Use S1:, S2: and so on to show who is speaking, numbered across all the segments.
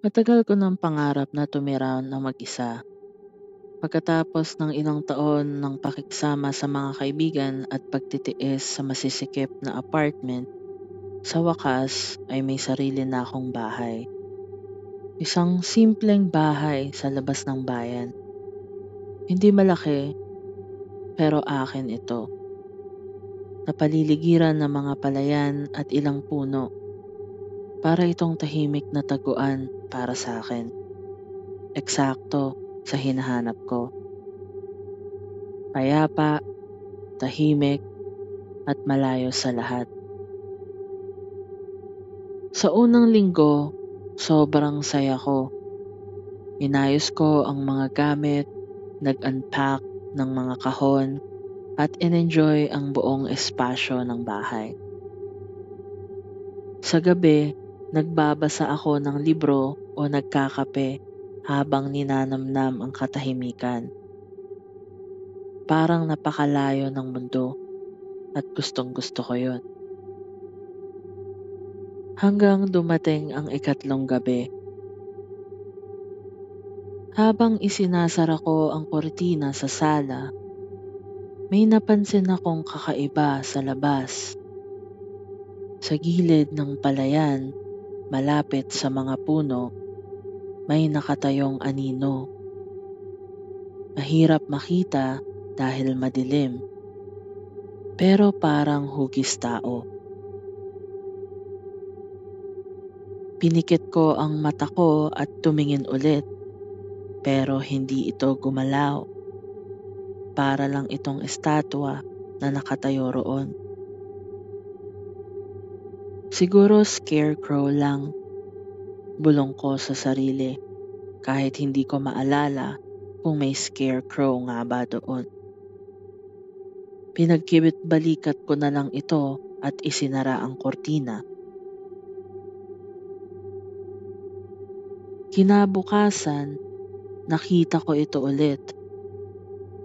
S1: Matagal ko ng pangarap na tumira ng mag-isa. Pagkatapos ng ilang taon ng pakiksama sa mga kaibigan at pagtitiis sa masisikip na apartment, sa wakas ay may sarili na akong bahay. Isang simpleng bahay sa labas ng bayan. Hindi malaki, pero akin ito. Napaliligiran ng mga palayan at ilang puno. Para itong tahimik na taguan para sa akin. Eksakto sa hinahanap ko. Payapa, tahimik, at malayo sa lahat. Sa unang linggo, sobrang saya ko. Inayos ko ang mga gamit, nag-unpack ng mga kahon, at in-enjoy ang buong espasyo ng bahay. Sa gabi, nagbabasa ako ng libro o nagkakape habang ninanamnam ang katahimikan. Parang napakalayo ng mundo at gustong-gusto ko yun. Hanggang dumating ang ikatlong gabi. Habang isinasara ko ang kortina sa sala, may napansin akong kakaiba sa labas. Sa gilid ng palayan, malapit sa mga puno, may nakatayong anino. Mahirap makita dahil madilim, pero parang hugis tao. Pinikit ko ang mata ko at tumingin ulit, pero hindi ito gumalaw. Para lang itong estatwa na nakatayo roon. Siguro scarecrow lang, bulong ko sa sarili kahit hindi ko maalala kung may scarecrow nga ba doon. Pinagkibit balikat ko na lang ito at isinara ang kortina. Kinabukasan, nakita ko ito ulit.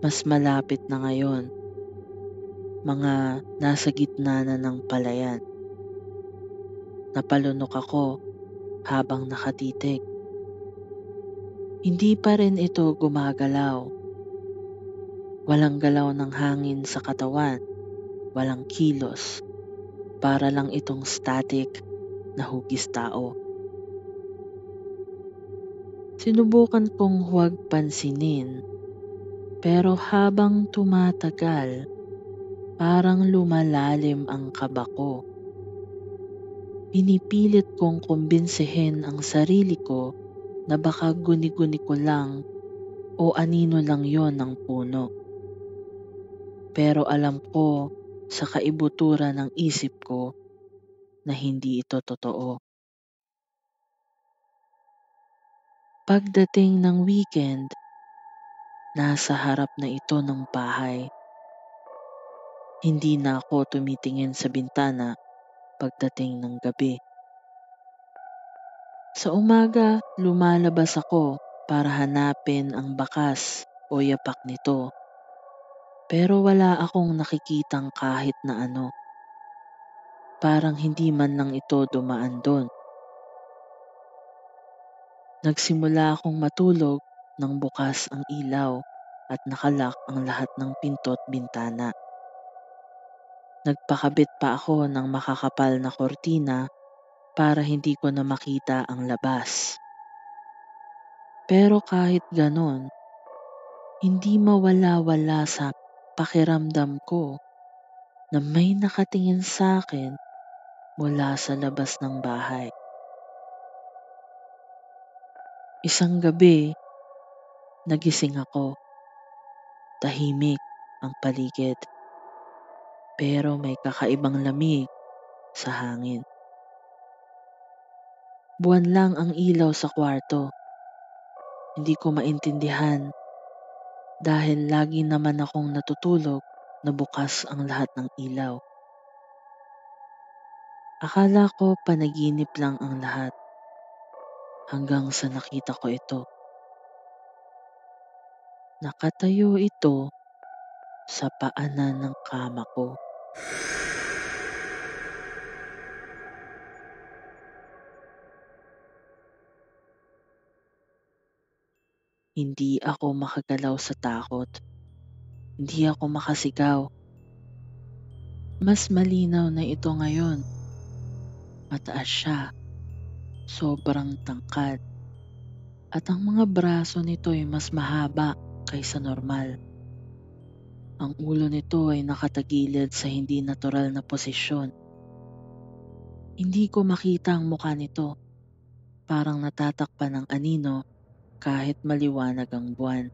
S1: Mas malapit na ngayon. Mga nasa gitna na ng palayan. Napalunok ako habang nakatitig. Hindi pa rin ito gumagalaw. Walang galaw ng hangin sa katawan, walang kilos. Para lang itong static na hugis tao. Sinubukan kong huwag pansinin, pero habang tumatagal, parang lumalalim ang kaba ko. Pinipilit kong kumbinsihin ang sarili ko na baka guni-guni ko lang o anino lang yon ng puno. Pero alam ko sa kaibuturan ng isip ko na hindi ito totoo. Pagdating ng weekend, nasa harap na ito ng bahay. Hindi na ako tumitingin sa bintana pagdating ng gabi. Sa umaga, lumalabas ako para hanapin ang bakas o yapak nito. Pero wala akong nakikitang kahit na ano. Parang hindi man lang ito dumaan doon. Nagsimula akong matulog nang bukas ang ilaw at nakalak ang lahat ng pinto at bintana. Nagpakabit pa ako ng makakapal na kortina para hindi ko na makita ang labas. Pero kahit ganon, hindi mawala-wala sa pakiramdam ko na may nakatingin sa akin mula sa labas ng bahay. Isang gabi, nagising ako. Tahimik ang paligid, pero may kakaibang lamig sa hangin. Buwan lang ang ilaw sa kwarto. Hindi ko maintindihan dahil lagi naman akong natutulog na bukas ang lahat ng ilaw. Akala ko panaginip lang ang lahat hanggang sa nakita ko ito. Nakatayo ito sa paanan ng kama ko. Hindi ako makagalaw sa takot. Hindi ako makasigaw. Mas malinaw na ito ngayon. Mataas siya, sobrang tangkad, at ang mga braso nito ay mas mahaba kaysa normal. Ang ulo nito ay nakatagilid sa hindi natural na posisyon. Hindi ko makita ang mukha nito, parang natatakpan ng anino kahit maliwanag ang buwan.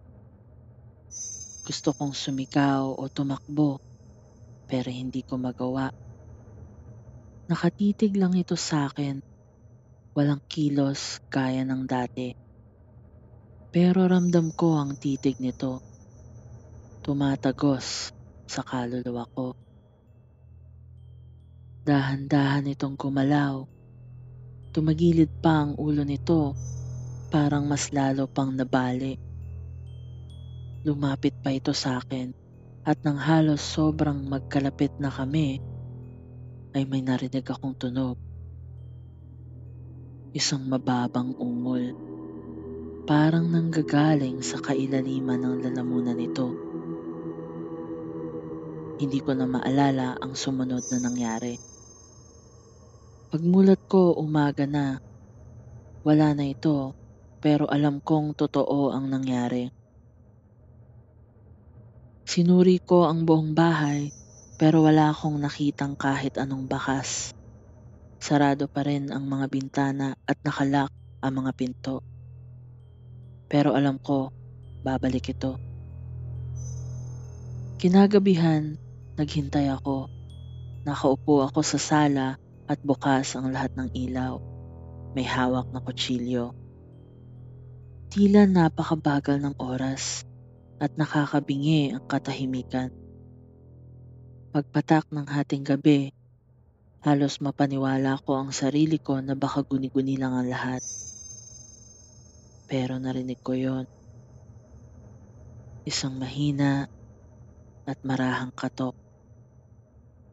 S1: Gusto kong sumigaw o tumakbo, pero hindi ko magawa. Nakatitig lang ito sa akin, walang kilos gaya ng dati. Pero ramdam ko ang titig nito, tumatagos sa kaluluwa ko. Dahan-dahan itong gumalaw, tumagilid pa ang ulo nito, parang mas lalo pang nabali. Lumapit pa ito sa akin at nang halos sobrang magkalapit na kami, ay may narinig akong tunog. Isang mababang ungol, parang nanggagaling sa kailaliman ng lalamunan nito. Hindi ko na maalala ang sumunod na nangyari. Pagmulat ko, umaga na. Wala na ito, pero alam kong totoo ang nangyari. Sinuri ko ang buong bahay, pero wala akong nakitang kahit anong bakas. Sarado pa rin ang mga bintana at nakalak ang mga pinto. Pero alam ko, babalik ito. Kinagabihan, naghintay ako. Nakaupo ako sa sala at bukas ang lahat ng ilaw. May hawak na kutsilyo. Tila napakabagal ng oras at nakakabingi ang katahimikan. Pagpatak ng hating gabi, halos mapaniwala ko ang sarili ko na baka guni-guni lang ang lahat. Pero narinig ko yon, isang mahina at marahang katok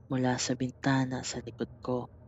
S1: mula sa bintana sa likod ko.